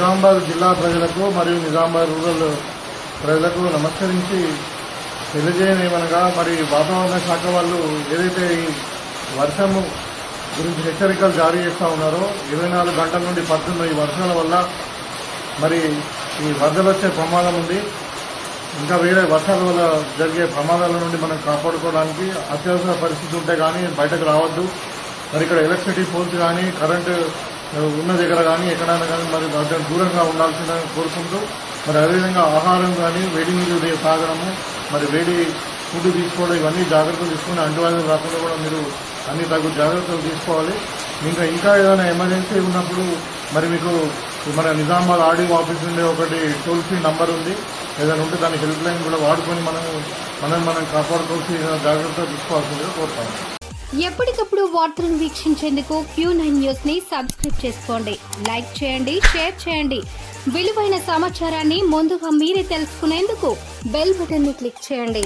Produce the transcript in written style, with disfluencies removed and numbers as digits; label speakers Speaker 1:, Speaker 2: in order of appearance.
Speaker 1: నిజామాబాద్ జిల్లా ప్రజలకు మరియు నిజామాబాద్ రూరల్ ప్రజలకు నమస్కరించి తెలియజేయమనగా మరి వాతావరణ శాఖ వాళ్ళు ఏదైతే ఈ వర్షము గురించి హెచ్చరికలు జారీ చేస్తూ ఉన్నారో 24 గంటల నుండి పడుతున్న ఈ వర్షాల వల్ల మరి ఈ వరదలు వచ్చే ప్రమాదం ఉంది. ఇంకా వేరే వర్షాల వల్ల జరిగే ప్రమాదాల నుండి మనం కాపాడుకోవడానికి అత్యవసర పరిస్థితి ఉంటే కానీ బయటకు రావద్దు. మరి ఇక్కడ ఎలక్ట్రిసిటీ పోల్స్ కానీ కరెంటు ఉన్న దగ్గర కానీ ఎక్కడైనా కానీ మరి దూరంగా ఉండాల్సిందని కోరుకుంటూ మరి అదేవిధంగా ఆహారం కానీ వేడి నీళ్ళు తాగడము మరి వేడి ఫుడ్ తీసుకోవడం ఇవన్నీ జాగ్రత్తలు తీసుకుని అంటువ్యాధులు రాకుండా కూడా మీరు అన్ని తగు జాగ్రత్తలు తీసుకోవాలి. ఇంకా ఏదైనా ఎమర్జెన్సీ ఉన్నప్పుడు మరి మీకు మన నిజామాబాద్ ఆర్డీఓ ఆఫీస్ నుండి ఒకటి టోల్ ఫ్రీ నంబర్ ఉంది. ఏదైనా ఉంటే దాని హెల్ప్ లైన్ కూడా వాడుకొని మనం కాపాడుకోవాల్సిన జాగ్రత్తలు తీసుకోవాల్సిందిగా కోరుతాము.
Speaker 2: ఎప్పటికప్పుడు వార్తలను వీక్షించేందుకు Q9 న్యూస్ ని సబ్స్క్రైబ్ చేసుకోండి, లైక్ చేయండి, షేర్ చేయండి. విలువైన సమాచారాన్ని ముందుగా మీరే తెలుసుకునేందుకు బెల్ బటన్ ని క్లిక్ చేయండి.